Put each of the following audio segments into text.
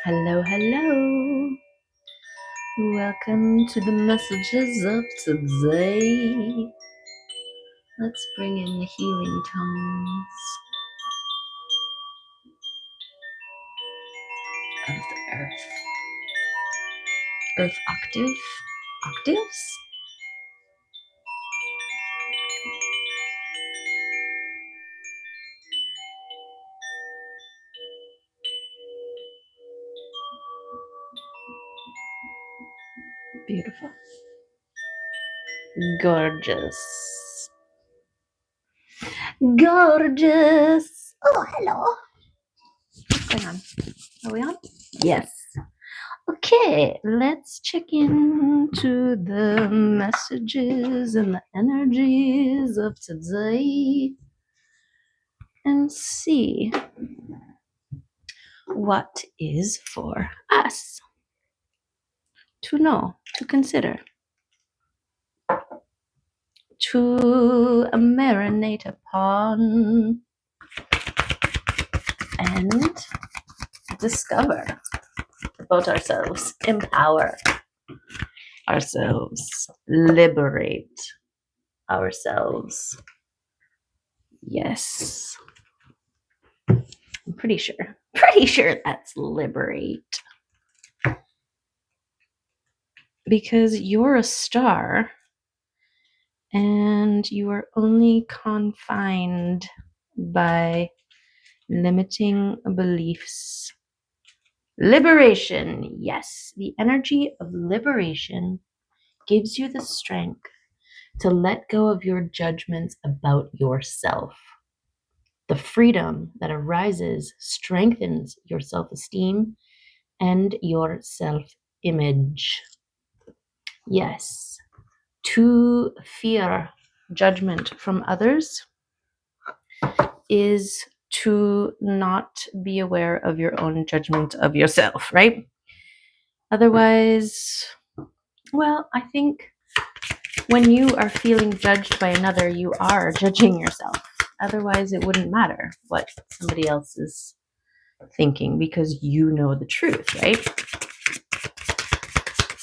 Hello, hello. Welcome to the messages of today. Let's bring in the healing tones of the earth. Earth octave? Octaves? Beautiful. Gorgeous. Gorgeous. Oh, hello. What's going on? Are we on? Yes. Okay, let's check into the messages and the energies of today and see what is for us to know, to consider, to marinate upon, and discover about ourselves, empower ourselves, liberate ourselves. Yes, I'm pretty sure that's liberate. Because you're a star and you are only confined by limiting beliefs. Liberation, yes, the energy of liberation gives you the strength to let go of your judgments about yourself. The freedom that arises strengthens your self-esteem and your self-image. Yes, to fear judgment from others is to not be aware of your own judgment of yourself, right? Otherwise, well, I think when you are feeling judged by another, you are judging yourself. Otherwise, it wouldn't matter what somebody else is thinking because you know the truth, right?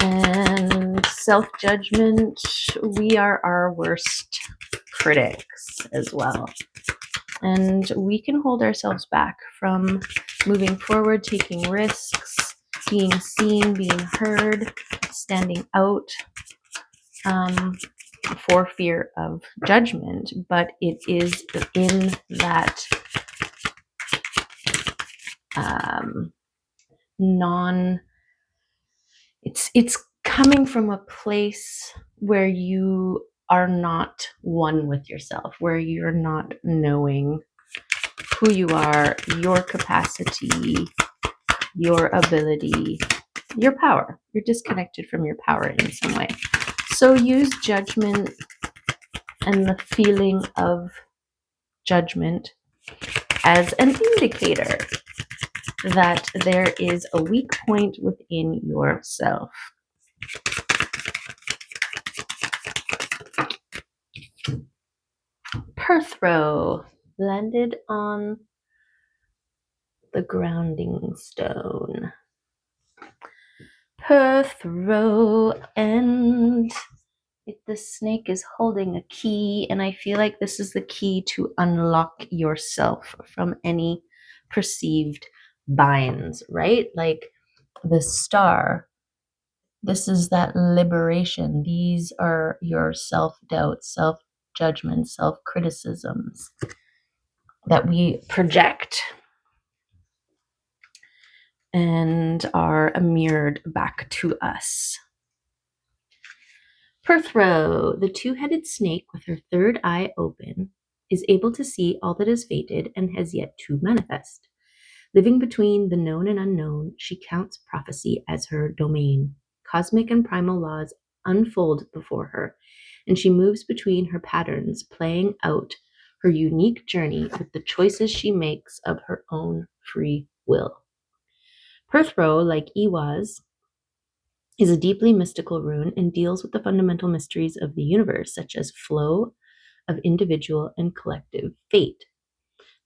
And self-judgment, we are our worst critics as well. And we can hold ourselves back from moving forward, taking risks, being seen, being heard, standing out for fear of judgment. But it is in that it's coming from a place where you are not one with yourself, where you're not knowing who you are, your capacity, your ability, your power. You're disconnected from your power in some way. So use judgment and the feeling of judgment as an indicator that there is a weak point within yourself. Perthrow landed on the grounding stone. Perthrow, and the snake is holding a key, and I feel like this is the key to unlock yourself from any perceived binds, right? Like the star, this is that liberation. These are your self-doubt, self-judgment, self-criticisms that we project and are mirrored back to us. Perthrow, the two-headed snake with her third eye open, is able to see all that is fated and has yet to manifest. Living between the known and unknown, she counts prophecy as her domain. Cosmic and primal laws unfold before her, and she moves between her patterns, playing out her unique journey with the choices she makes of her own free will. Perthrow, like Iwaz, is a deeply mystical rune and deals with the fundamental mysteries of the universe, such as flow of individual and collective fate.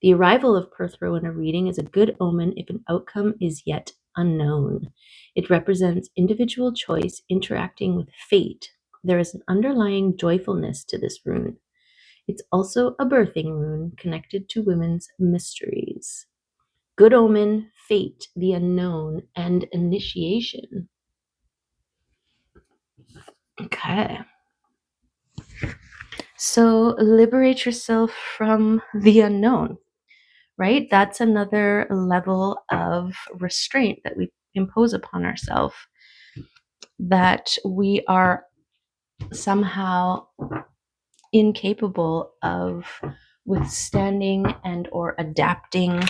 The arrival of Perthrow in a reading is a good omen if an outcome is yet unknown. It represents individual choice interacting with fate. There is an underlying joyfulness to this rune. It's also a birthing rune connected to women's mysteries. Good omen, fate, the unknown, and initiation. Okay. So liberate yourself from the unknown, right? That's another level of restraint that we impose upon ourselves, that we are somehow incapable of withstanding and or adapting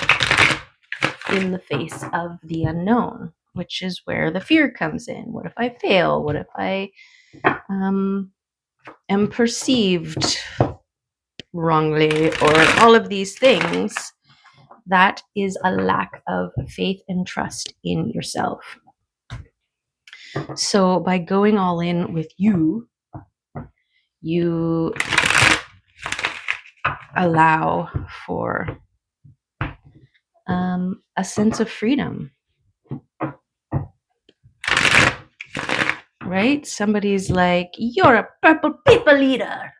in the face of the unknown, which is where the fear comes in. What if I fail? What if I am perceived wrongly, or all of these things? That is a lack of faith and trust in yourself. So by going all in with you, you allow for a sense of freedom, right? Somebody's like, you're a purple people eater.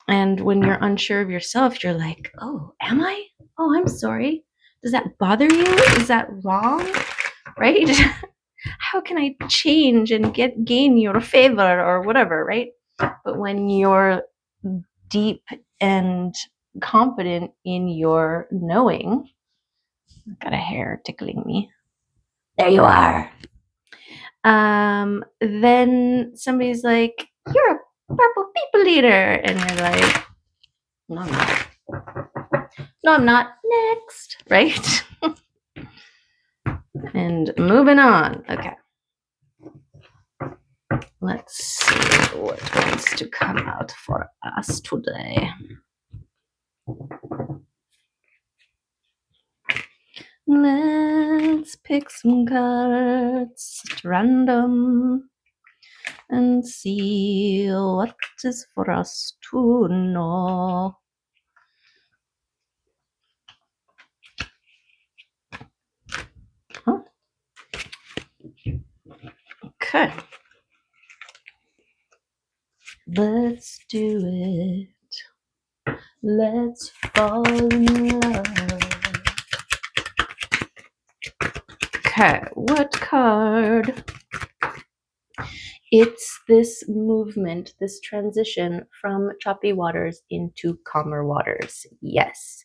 And when you're unsure of yourself, you're like, oh, am I? Oh, I'm sorry. Does that bother you? Is that wrong? Right? How can I change and gain your favor or whatever, right? But when you're deep and confident in your knowing, I've got a hair tickling me. There you are. Then somebody's like, you're a purple people eater. And you're like, no, I'm not. No, I'm not. Next, right? And moving on. Okay. Let's see what wants to come out for us today. Let's pick some cards at random and see what is for us to know. Huh? Okay. Let's do it. Let's fall in love. Okay, what card? It's this movement, this transition from choppy waters into calmer waters. Yes,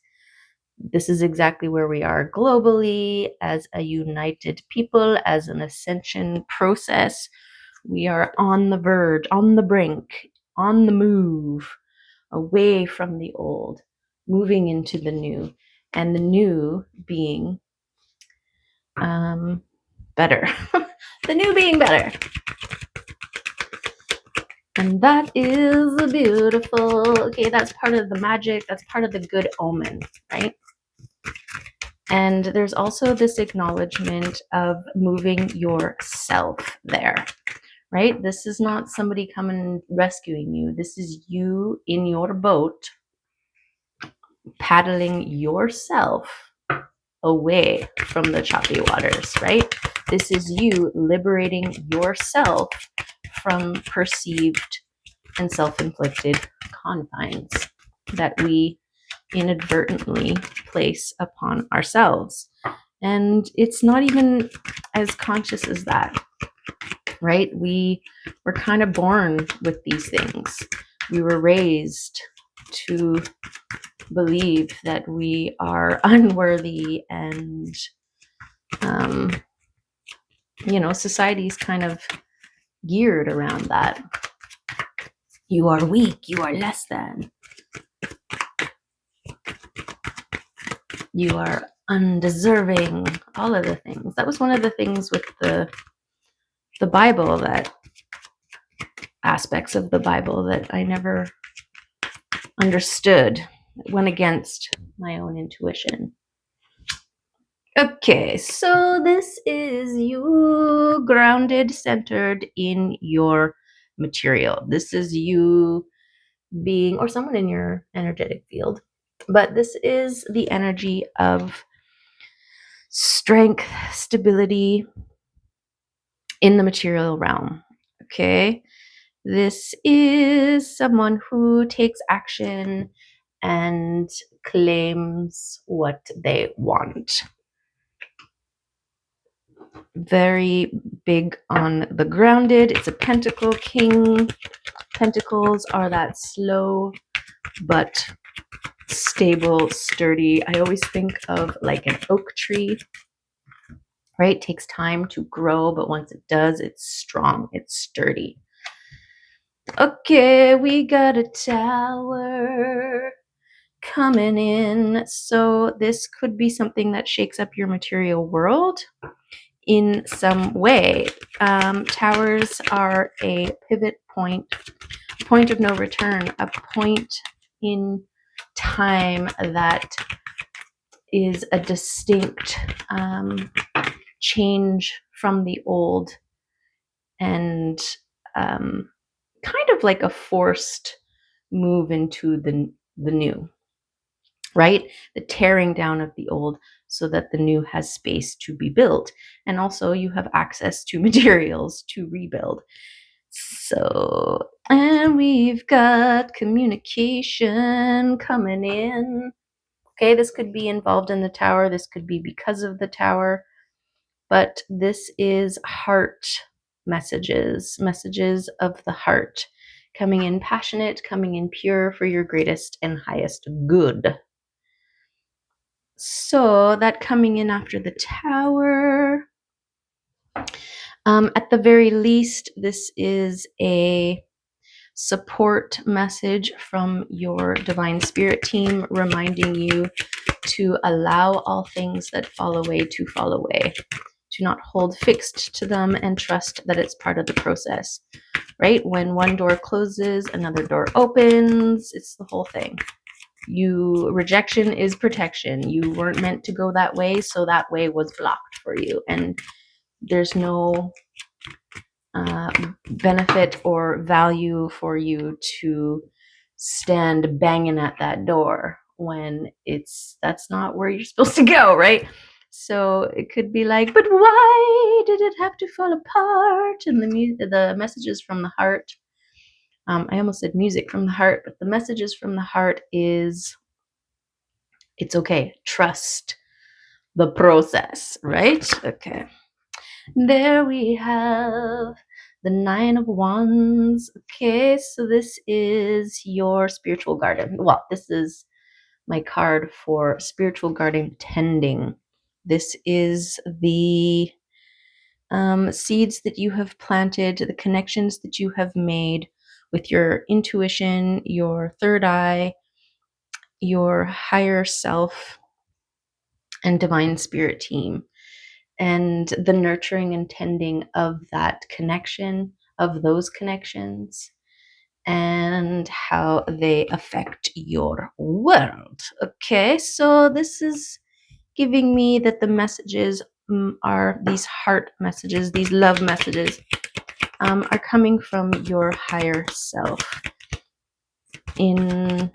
this is exactly where we are globally as a united people, as an ascension process. We are on the verge, on the brink, on the move, away from the old, moving into the new, and the new being better. The new being better. And that is beautiful. Okay, that's part of the magic. That's part of the good omen, right? And there's also this acknowledgement of moving yourself there, right? This is not somebody coming and rescuing you. This is you in your boat, paddling yourself away from the choppy waters, right? This is you liberating yourself from perceived and self-inflicted confines that we inadvertently place upon ourselves. And it's not even as conscious as that, right? We were kind of born with these things. We were raised to believe that we are unworthy, and society's kind of geared around that. You are weak, you are less than, you are undeserving, all of the things. That was one of the things with the Bible, that aspects of the Bible that I never understood. It went against my own intuition. Okay, so this is you grounded, centered in your material. This is you being, or someone in your energetic field, but this is the energy of strength, stability in the material realm. Okay. This is someone who takes action and claims what they want. Very big on the grounded. It's a pentacle king. Pentacles are that slow but stable, sturdy. I always think of like an oak tree, right? It takes time to grow, but once it does, it's strong, it's sturdy. Okay, we got a tower coming in. So this could be something that shakes up your material world in some way. Towers are a pivot point of no return, a point in time that is a distinct change from the old, and kind of like a forced move into the new, right? The tearing down of the old so that the new has space to be built. And also you have access to materials to rebuild. So, and we've got communication coming in. Okay, this could be involved in the tower. This could be because of the tower. But this is heart messages, messages of the heart, coming in passionate, coming in pure for your greatest and highest good. So that coming in after the tower, at the very least, this is a support message from your divine spirit team, reminding you to allow all things that fall away to fall away, to not hold fixed to them, and trust that it's part of the process, right? When one door closes, another door opens. It's the whole thing. Rejection is protection. You weren't meant to go that way, so that way was blocked for you. And there's no benefit or value for you to stand banging at that door when that's not where you're supposed to go, right? So it could be like, but why did it have to fall apart? And the messages from the heart, I almost said music from the heart, but the messages from the heart is, it's okay. Trust the process, right? Okay. There we have the 9 of Wands. Okay, so this is your spiritual garden. Well, this is my card for spiritual garden tending. This is the seeds that you have planted, the connections that you have made with your intuition, your third eye, your higher self, and divine spirit team, and the nurturing and tending of that connection, of those connections, and how they affect your world. Okay, so this is giving me that the messages are these heart messages, these love messages, are coming from your higher self in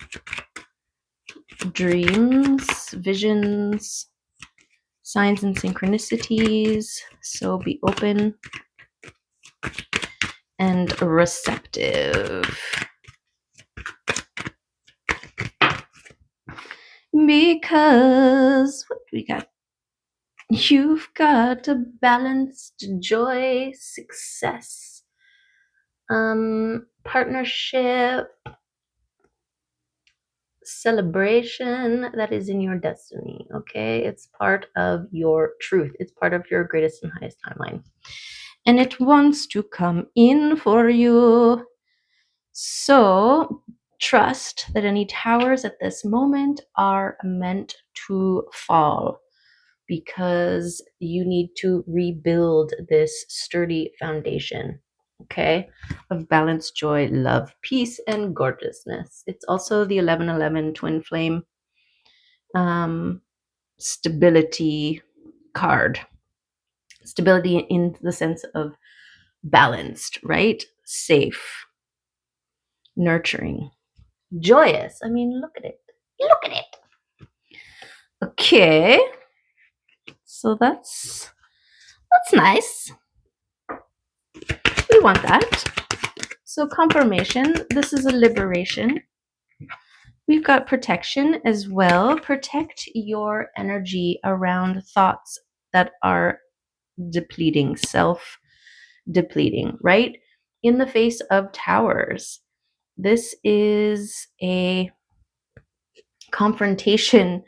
dreams, visions, signs and synchronicities. So be open and receptive. Because what we got? You've got a balanced joy, success, partnership, celebration that is in your destiny. Okay, it's part of your truth. It's part of your greatest and highest timeline, and it wants to come in for you. So trust that any towers at this moment are meant to fall, because you need to rebuild this sturdy foundation, okay, of balance, joy, love, peace, and gorgeousness. It's also the 1111 twin flame stability card. Stability in the sense of balanced, right? Safe, nurturing, joyous. I mean, look at it. Look at it. Okay. So that's nice. We want that. So confirmation, this is a liberation. We've got protection as well. Protect your energy around thoughts that are depleting, self-depleting, right? In the face of towers, this is a confrontation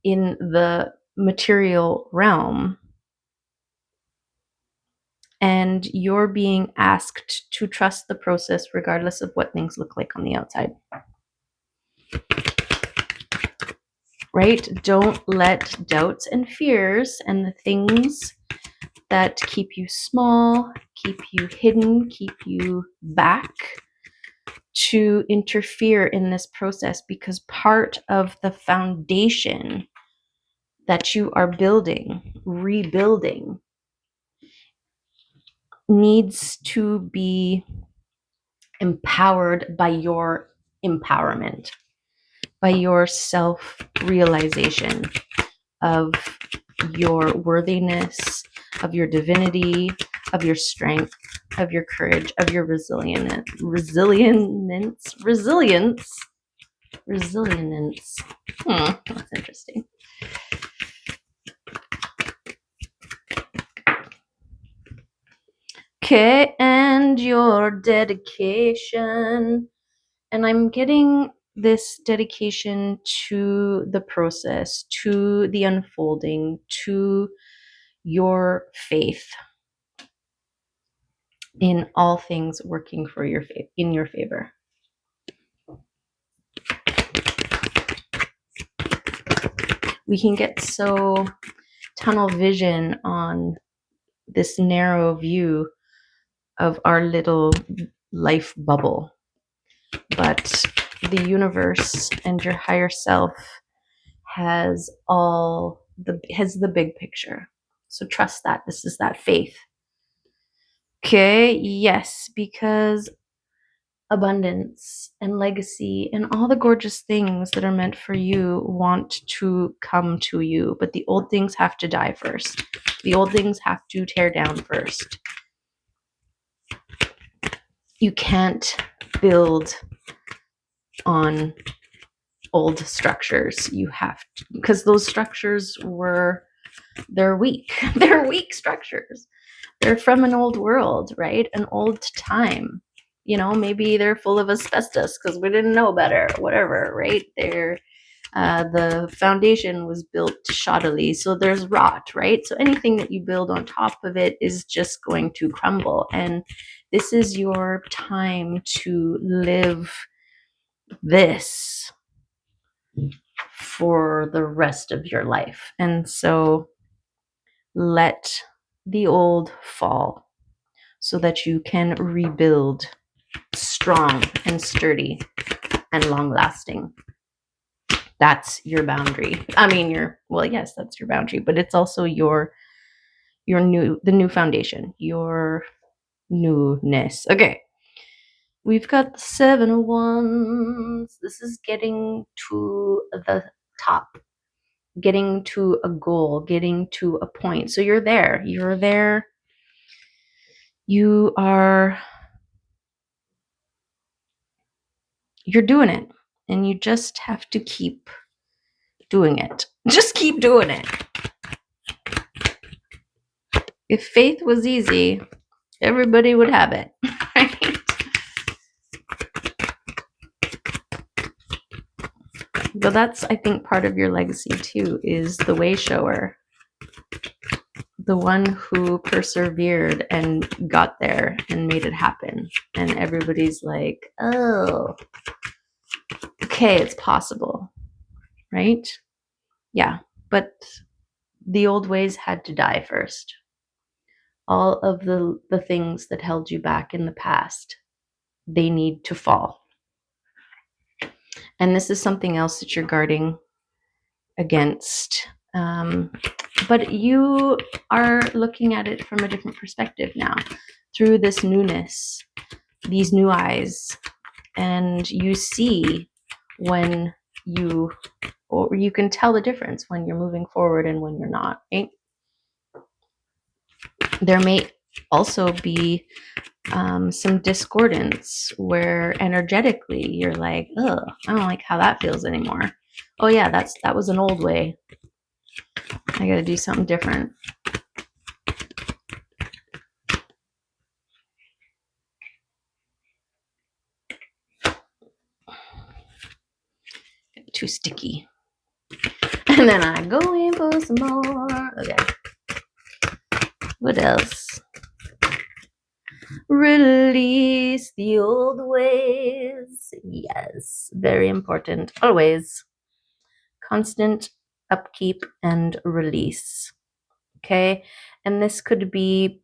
in the material realm, and you're being asked to trust the process regardless of what things look like on the outside. Right? Don't let doubts and fears and the things that keep you small, keep you hidden, keep you back to interfere in this process, because part of the foundation that you are building, rebuilding, needs to be empowered by your empowerment, by your self-realization of your worthiness, of your divinity, of your strength, of your courage, of your resilience. That's interesting. Okay, and your dedication. And I'm getting this dedication to the process, to the unfolding, to your faith in all things working for your in your favor. We can get so tunnel vision on this narrow view of our little life bubble, but the universe and your higher self has the big picture. So trust that. This is that faith. Okay, yes, because abundance and legacy and all the gorgeous things that are meant for you want to come to you, but the old things have to die first. The old things have to tear down first. You can't build on old structures. You have to, because those structures they're weak. They're weak structures. They're from an old world, right? An old time. You know, maybe they're full of asbestos because we didn't know better, whatever, right? The foundation was built shoddily, so there's rot, right? So anything that you build on top of it is just going to crumble. And this is your time to live this for the rest of your life. And so let the old fall so that you can rebuild strong and sturdy and long lasting. That's your boundary. I mean, yes, that's your boundary, but it's also the new foundation, your newness. Okay. We've got the 7 of Wands. This is getting to the top, getting to a goal, getting to a point. So you're there. You're there. You're doing it. And you just have to keep doing it. Just keep doing it. If faith was easy, everybody would have it. Right? But that's, I think, part of your legacy too, is the way shower. The one who persevered and got there and made it happen. And everybody's like, oh, okay, it's possible. Right? Yeah. But the old ways had to die first. All of the things that held you back in the past, they need to fall. And this is something else that you're guarding against. But you are looking at it from a different perspective now, through this newness, these new eyes, and you see when you can tell the difference when you're moving forward and when you're not, right? There may also be some discordance where energetically you're like, oh, I don't like how that feels anymore. Oh yeah, that was an old way. I got to do something different. Too sticky. And then I go in for some more. Okay. What else? Release the old ways. Yes, very important. Always. Constant upkeep and release. Okay. And this could be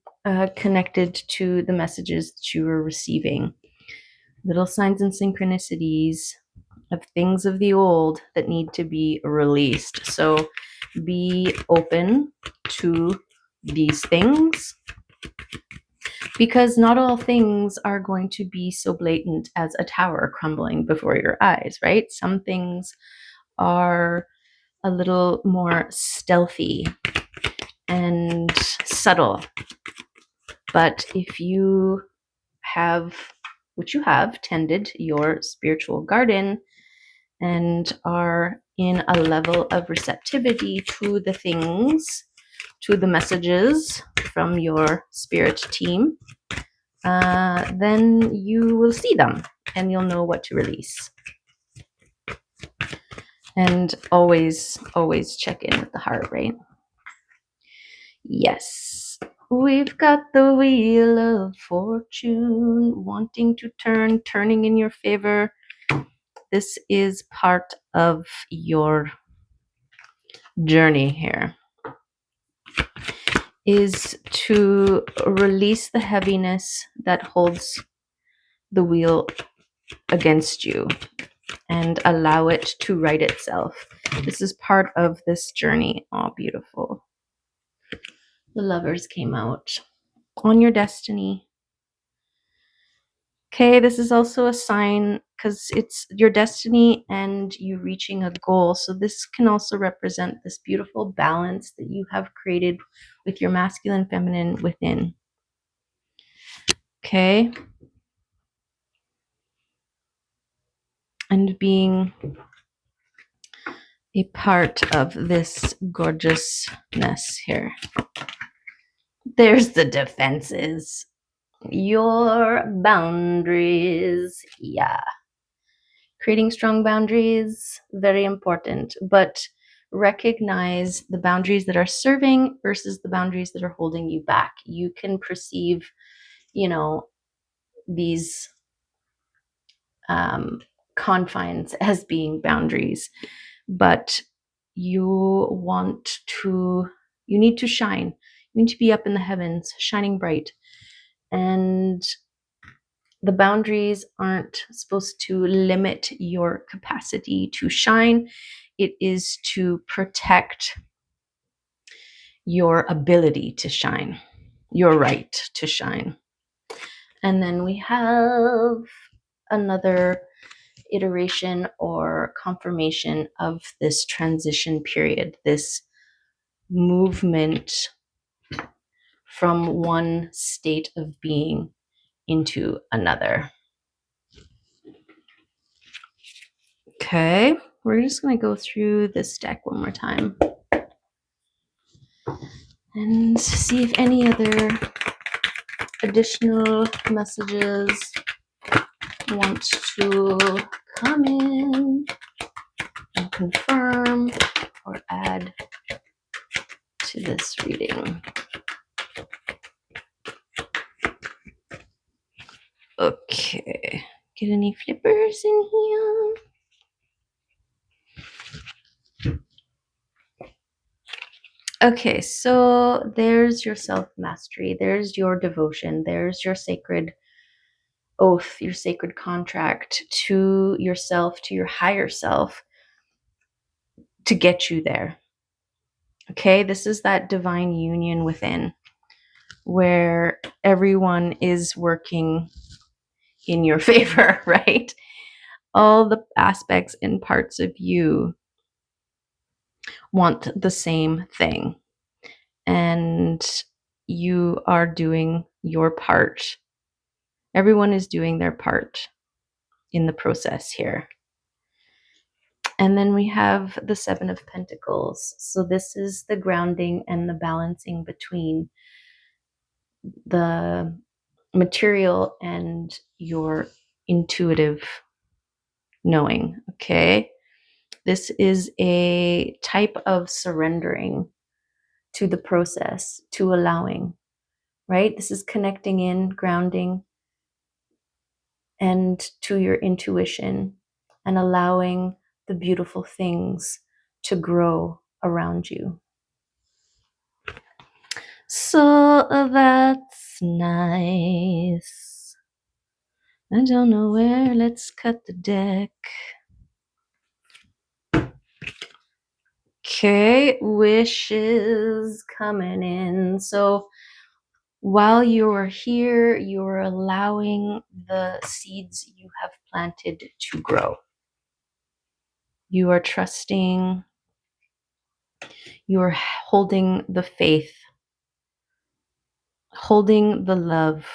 connected to the messages that you are receiving. Little signs and synchronicities of things of the old that need to be released. So be open to these things, because not all things are going to be so blatant as a tower crumbling before your eyes, right? Some things are a little more stealthy and subtle. But if you have, which you have, tended your spiritual garden and are in a level of receptivity to the things, to the messages from your spirit team, then you will see them and you'll know what to release. And always, always check in with the heart, right? Yes. We've got the wheel of fortune wanting to turn, turning in your favor. This is part of your journey here, is to release the heaviness that holds the wheel against you and allow it to right itself. This is part of this journey. Oh, beautiful. The Lovers came out. On your destiny. Okay, this is also a sign because it's your destiny and you reaching a goal. So this can also represent this beautiful balance that you have created with your masculine, feminine within. Okay. And being a part of this gorgeousness here. There's the defenses. Your boundaries. Yeah. Creating strong boundaries, very important. But recognize the boundaries that are serving versus the boundaries that are holding you back. You can perceive, these confines as being boundaries, but you need to shine. You need to be up in the heavens, shining bright. And the boundaries aren't supposed to limit your capacity to shine. It is to protect your ability to shine, your right to shine. And then we have another iteration or confirmation of this transition period, this movement from one state of being into another. Okay, we're just going to go through this deck one more time and see if any other additional messages want to come in and confirm or add to this reading. Okay, get any flippers in here? Okay, so there's your self-mastery, there's your devotion, there's your sacred oath, your sacred contract to yourself, to your higher self, to get you there. Okay, this is that divine union within, where everyone is working in your favor, right? All the aspects and parts of you want the same thing. And you are doing your part. Everyone is doing their part in the process here. And then we have the Seven of Pentacles. So this is the grounding and the balancing between the material and your intuitive knowing. Okay. This is a type of surrendering to the process, to allowing, right? This is connecting in, grounding, and to your intuition and allowing the beautiful things to grow around you. So that's nice. I don't know where. Let's cut the deck. Okay, wishes coming in. So while you're here, you're allowing the seeds you have planted to grow. You are trusting, you are holding the faith, holding the love,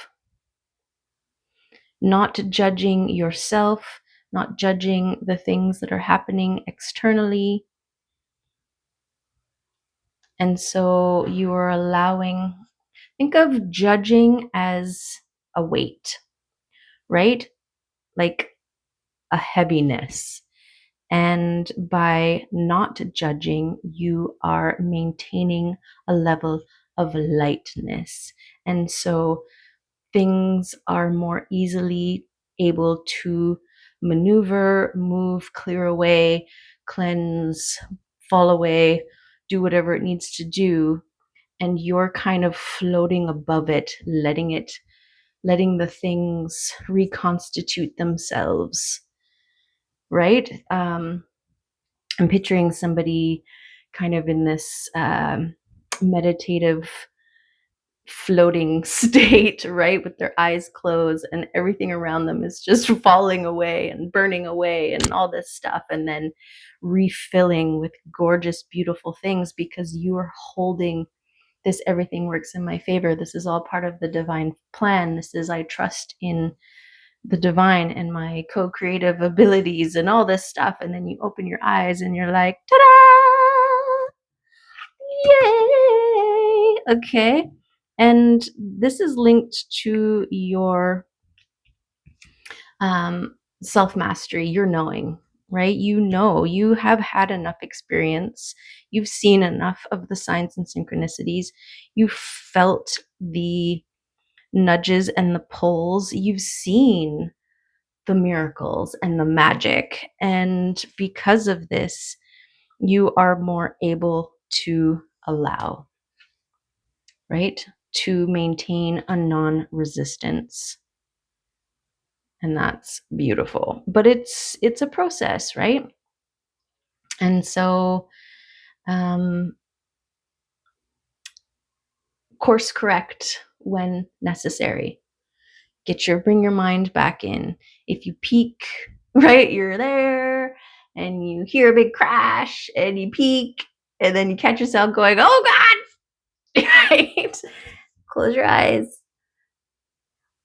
not judging yourself, not judging the things that are happening externally. And so you are allowing, think of judging as a weight, right? Like a heaviness. And by not judging, you are maintaining a level of lightness. And so things are more easily able to maneuver, move, clear away, cleanse, fall away, do whatever it needs to do. And you're kind of floating above it, letting the things reconstitute themselves, right? I'm picturing somebody kind of in this meditative floating state, right? With their eyes closed and everything around them is just falling away and burning away and all this stuff. And then refilling with gorgeous, beautiful things because you are holding this. Everything works in my favor. This is all part of the divine plan. This is, I trust in the divine and my co-creative abilities and all this stuff. And then you open your eyes and you're like, ta-da! Yay! Okay. And this is linked to your self-mastery, your knowing, right? You know, you have had enough experience. You've seen enough of the signs and synchronicities. You've felt the nudges and the pulls. You've seen the miracles and the magic. And because of this, you are more able to allow, right? To maintain a non-resistance. And that's beautiful. But it's a process, right? And so course correct when necessary. Bring your mind back in. If you peak, right, you're there and you hear a big crash and you peak and then you catch yourself going, oh God, right? Close your eyes.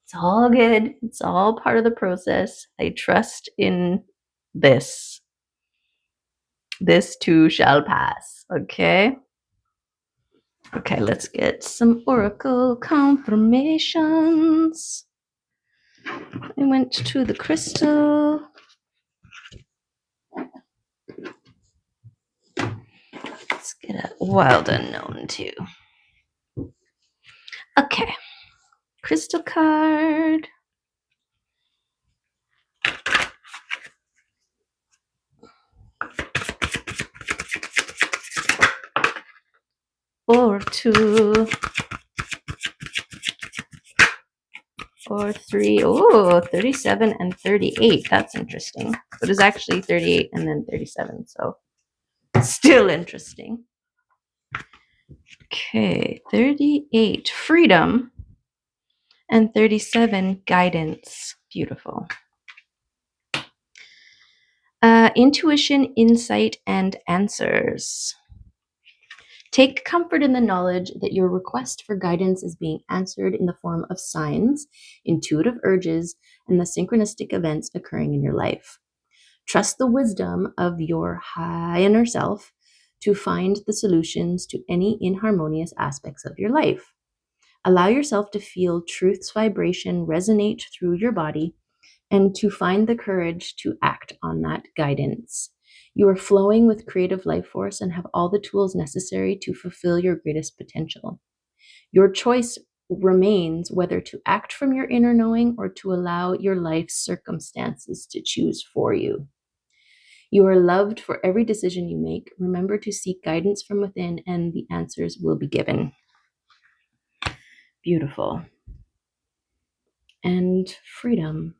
It's all good. It's all part of the process. I trust in this. This too shall pass. Okay. Okay, let's get some oracle confirmations. I went to the crystal. Let's get a wild unknown too. Okay. Crystal card. Or 2. Or 3. Oh, 37 and 38. That's interesting. But it's actually 38 and then 37. So still interesting. Okay. 38. Freedom. And 37. Guidance. Beautiful. Intuition, insight, and answers. Take comfort in the knowledge that your request for guidance is being answered in the form of signs, intuitive urges, and the synchronistic events occurring in your life. Trust the wisdom of your high inner self to find the solutions to any inharmonious aspects of your life. Allow yourself to feel truth's vibration resonate through your body and to find the courage to act on that guidance. You are flowing with creative life force and have all the tools necessary to fulfill your greatest potential. Your choice remains whether to act from your inner knowing or to allow your life's circumstances to choose for you. You are loved for every decision you make. Remember to seek guidance from within, and the answers will be given. Beautiful. And freedom,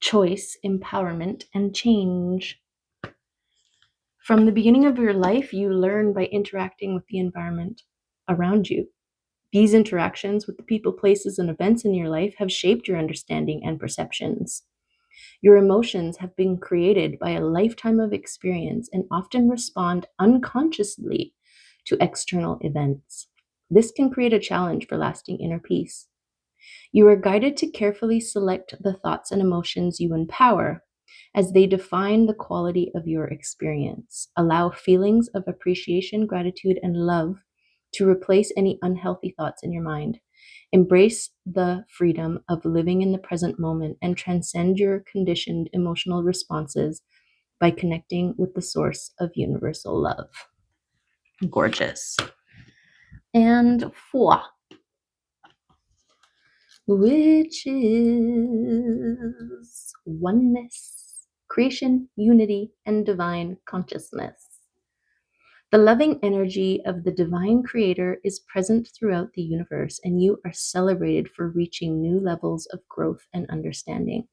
choice, empowerment, and change. From the beginning of your life, you learn by interacting with the environment around you. These interactions with the people, places, and events in your life have shaped your understanding and perceptions. Your emotions have been created by a lifetime of experience and often respond unconsciously to external events. This can create a challenge for lasting inner peace. You are guided to carefully select the thoughts and emotions you empower as they define the quality of your experience. Allow feelings of appreciation, gratitude, and love to replace any unhealthy thoughts in your mind. Embrace the freedom of living in the present moment and transcend your conditioned emotional responses by connecting with the source of universal love. Gorgeous. And 4, which is oneness, creation, unity, and divine consciousness. The loving energy of the divine creator is present throughout the universe, and you are celebrated for reaching new levels of growth and understanding.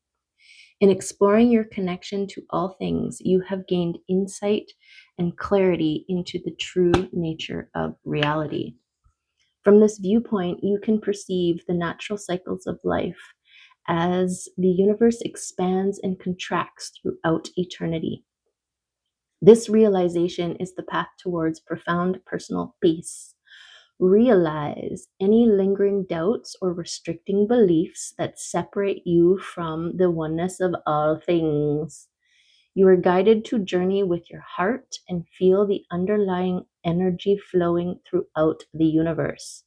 In exploring your connection to all things, you have gained insight and clarity into the true nature of reality. From this viewpoint, you can perceive the natural cycles of life as the universe expands and contracts throughout eternity. This realization is the path towards profound personal peace. Realize any lingering doubts or restricting beliefs that separate you from the oneness of all things. You are guided to journey with your heart and feel the underlying energy flowing throughout the universe.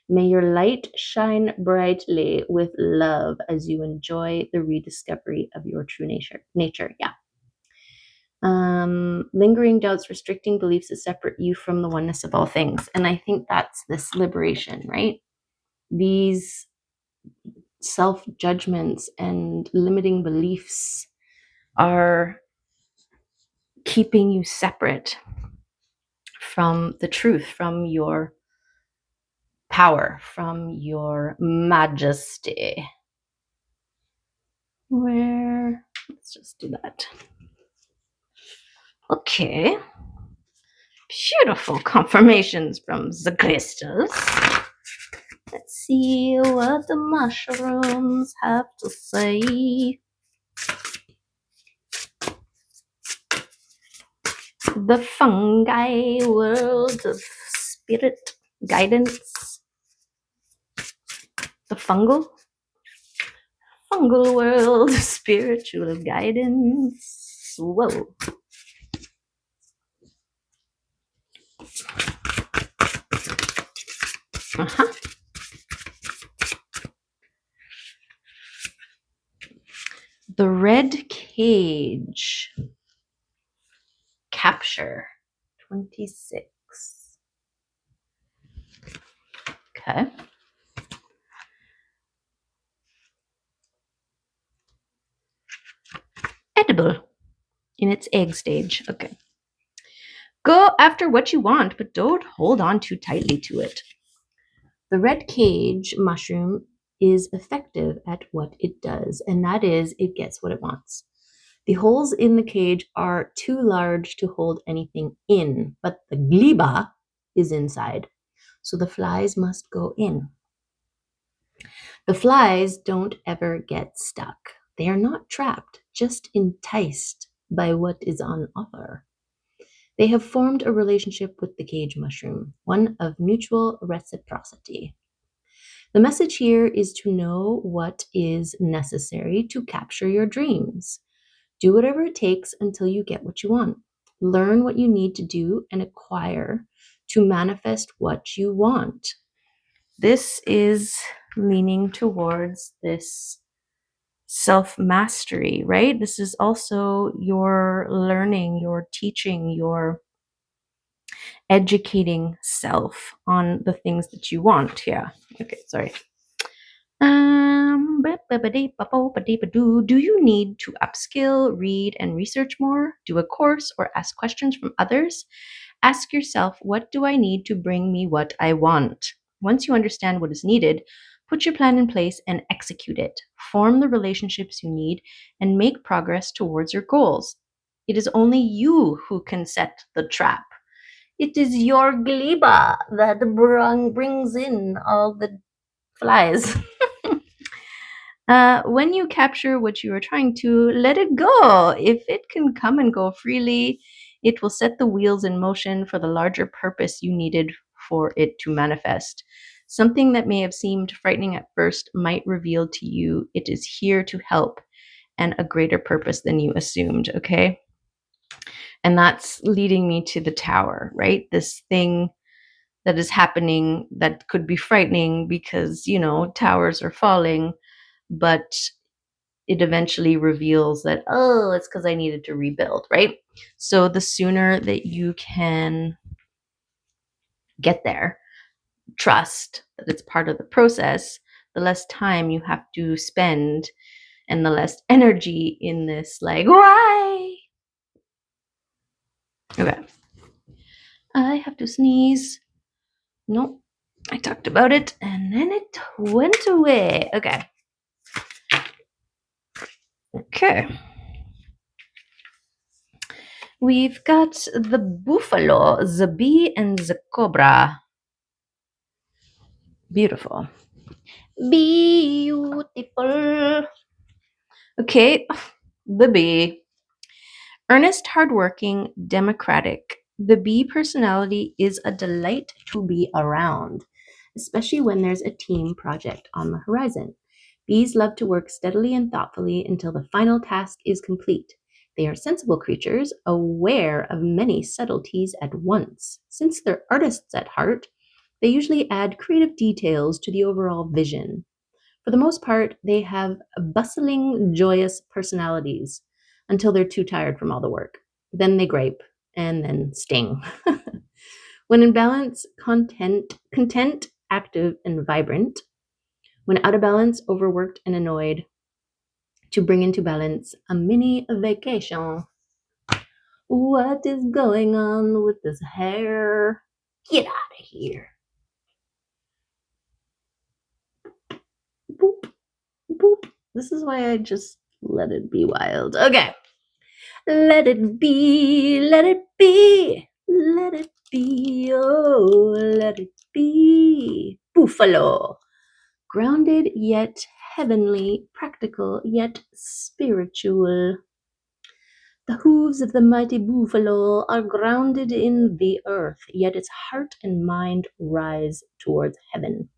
May your light shine brightly with love as you enjoy the rediscovery of your true nature. Yeah. Lingering doubts, restricting beliefs that separate you from the oneness of all things. And I think that's this liberation, right? These self-judgments and limiting beliefs are keeping you separate from the truth, from your power, from your majesty. Let's just do that. Okay. Beautiful confirmations from the crystals. Let's see what the mushrooms have to say. The fungi world of spirit guidance. The fungal world of spiritual guidance. Whoa. Uh-huh. The red cage. Capture 26. Okay. Edible in its egg stage. Okay. Go after what you want, but don't hold on too tightly to it. The red cage mushroom is effective at what it does, and that is it gets what it wants. The holes in the cage are too large to hold anything in, but the gliba is inside, so the flies must go in. The flies don't ever get stuck. They are not trapped, just enticed by what is on offer. They have formed a relationship with the cage mushroom, one of mutual reciprocity. The message here is to know what is necessary to capture your dreams. Do whatever it takes until you get what you want. Learn what you need to do and acquire to manifest what you want. This is leaning towards this self-mastery, right? This is also your learning, your teaching, your educating self on the things that you want. Yeah. Okay, sorry. Do you need to upskill, read, and research more? Do a course or ask questions from others? Ask yourself, what do I need to bring me what I want? Once you understand what is needed, put your plan in place and execute it. Form the relationships you need and make progress towards your goals. It is only you who can set the trap. It is your gliba that brings in all the flies. When you capture what you are trying to, let it go. If it can come and go freely, it will set the wheels in motion for the larger purpose you needed for it to manifest. Something that may have seemed frightening at first might reveal to you it is here to help and a greater purpose than you assumed, okay? And that's leading me to the tower, right? This thing that is happening that could be frightening because, towers are falling, but it eventually reveals that, oh, it's because I needed to rebuild, right? So the sooner that you can get there, trust that it's part of the process, the less time you have to spend and the less energy in this, like, why? Okay. I have to sneeze. Nope. I talked about it and then it went away. Okay. Okay. We've got the buffalo, the bee, and the cobra. Beautiful. Beautiful. Okay, the bee. Earnest, hardworking, democratic. The bee personality is a delight to be around, especially when there's a team project on the horizon. Bees love to work steadily and thoughtfully until the final task is complete. They are sensible creatures, aware of many subtleties at once. Since they're artists at heart, they usually add creative details to the overall vision. For the most part, they have bustling, joyous personalities until they're too tired from all the work. Then they gripe and then sting. When in balance, content, active, and vibrant. When out of balance, overworked and annoyed. To bring into balance a mini vacation. What is going on with this hair? Get out of here. Boop, boop. This is why I just let it be wild. Okay. Let it be, let it be, let it be, oh, let it be. Buffalo. Grounded yet heavenly, practical yet spiritual. The hooves of the mighty buffalo are grounded in the earth, yet its heart and mind rise towards heaven.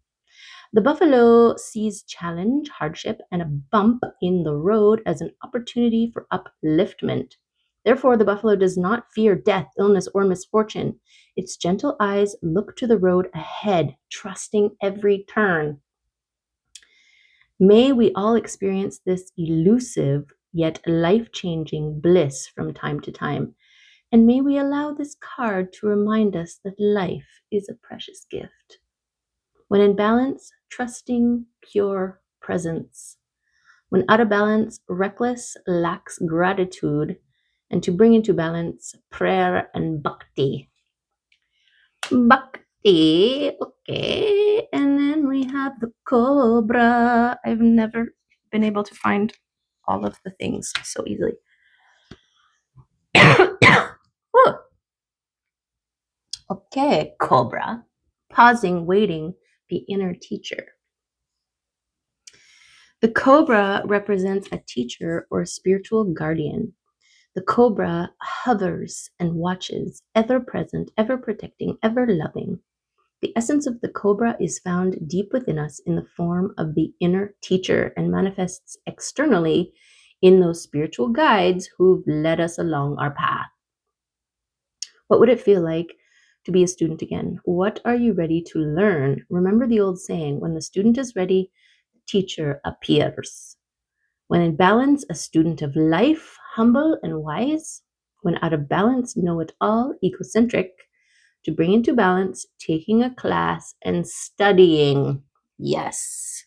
The buffalo sees challenge, hardship, and a bump in the road as an opportunity for upliftment. Therefore, the buffalo does not fear death, illness, or misfortune. Its gentle eyes look to the road ahead, trusting every turn. May we all experience this elusive yet life-changing bliss from time to time. And may we allow this card to remind us that life is a precious gift. When in balance, trusting, pure presence. When out of balance, reckless, lacks gratitude. And to bring into balance, prayer and bhakti. Bhakti, okay. And then we have the cobra. I've never been able to find all of the things so easily. Okay, cobra. Pausing, waiting, the inner teacher. The cobra represents a teacher or spiritual guardian. The cobra hovers and watches, ever present, ever protecting, ever loving. The essence of the cobra is found deep within us in the form of the inner teacher and manifests externally in those spiritual guides who've led us along our path. What would it feel like to be a student again? What are you ready to learn? Remember the old saying, when the student is ready, the teacher appears. When in balance, a student of life, humble and wise. When out of balance, know it all, egocentric. To bring into balance, taking a class and studying. Yes.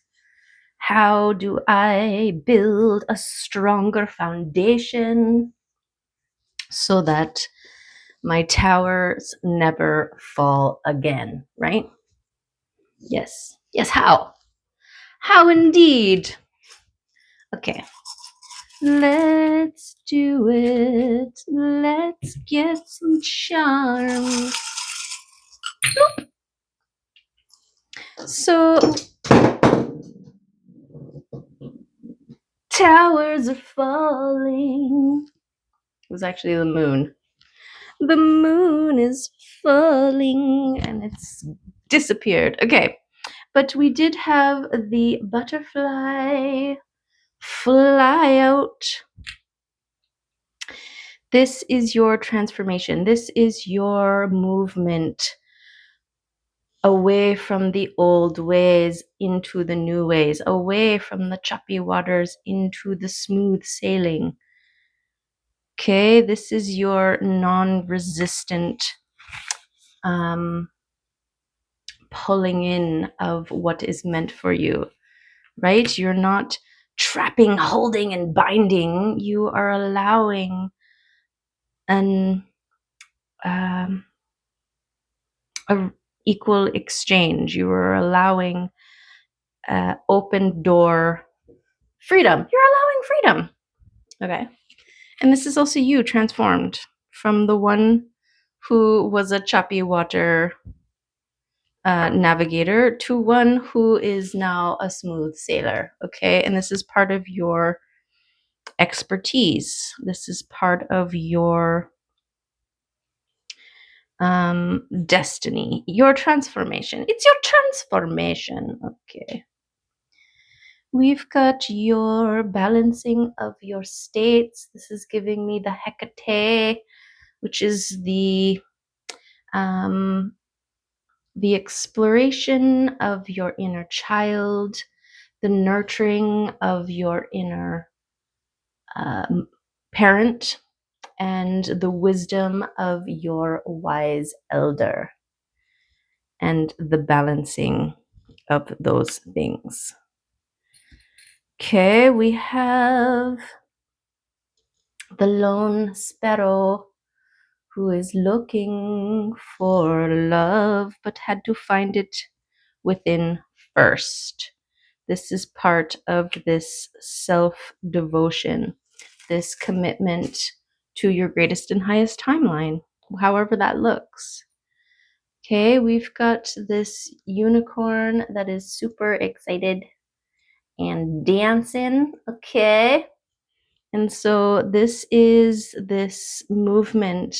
How do I build a stronger foundation so that my towers never fall again, right? Yes. Yes, how? How indeed? Okay. Let's do it. Let's get some charms. So, towers are falling. It was actually the moon. The moon is falling and it's disappeared. Okay, but we did have the butterfly fly out. This is your transformation. This is your movement away from the old ways into the new ways, away from the choppy waters into the smooth sailing. Okay, this is your non-resistant pulling in of what is meant for you, right? You're not trapping, holding, and binding. You are allowing an a equal exchange. You are allowing open door freedom. You're allowing freedom. Okay. And this is also you transformed from the one who was a choppy water navigator to one who is now a smooth sailor. Okay. And this is part of your expertise. This is part of your destiny, your transformation. It's your transformation. Okay. We've got your balancing of your states. This is giving me the Hecate, which is the exploration of your inner child, the nurturing of your inner parent, and the wisdom of your wise elder, and the balancing of those things. Okay, we have the lone sparrow who is looking for love but had to find it within first. This is part of this self-devotion, this commitment to your greatest and highest timeline, however that looks. Okay, we've got this unicorn that is super excited and dancing. Okay. And so this is this movement.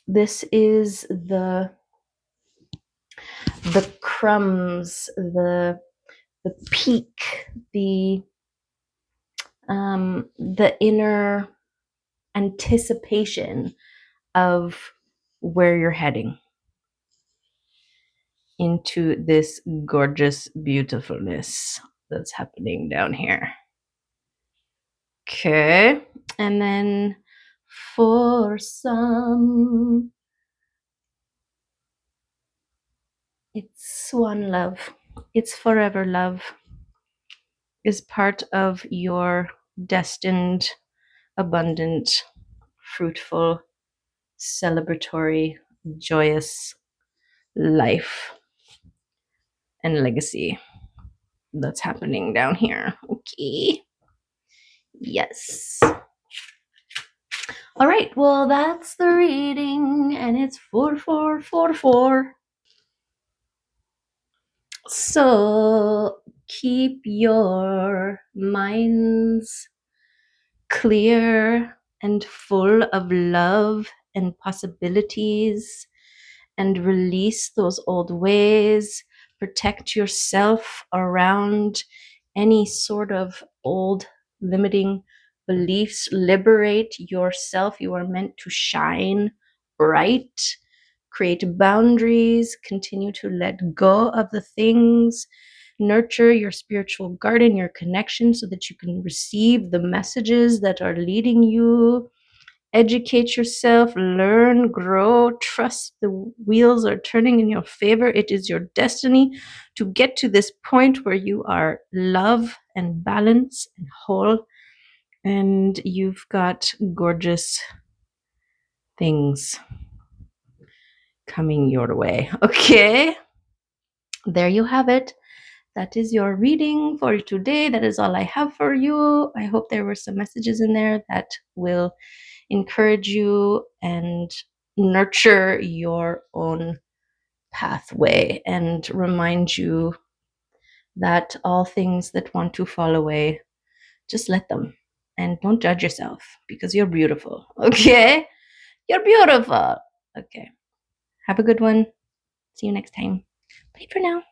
This is the crumbs, the peak, the inner anticipation of where you're heading into this gorgeous beautifulness that's happening down here. Okay, and then for some, it's swan love, it's forever love, is part of your destined, abundant, fruitful, celebratory, joyous life and legacy that's happening down here. Okay. Yes. All right. Well, that's the reading, and it's 4444. So keep your minds clear and full of love and possibilities, and release those old ways. Protect yourself around any sort of old limiting beliefs. Liberate yourself. You are meant to shine bright. Create boundaries. Continue to let go of the things. Nurture your spiritual garden, your connection, so that you can receive the messages that are leading you. Educate yourself, learn, grow, trust the wheels are turning in your favor. It is your destiny to get to this point where you are love and balance and whole, and you've got gorgeous things coming your way. Okay, there you have it. That is your reading for today. That is all I have for you. I hope there were some messages in there that will encourage you and nurture your own pathway and remind you that all things that want to fall away, just let them and don't judge yourself because you're beautiful. Okay? You're beautiful. Okay. Have a good one. See you next time. Bye for now.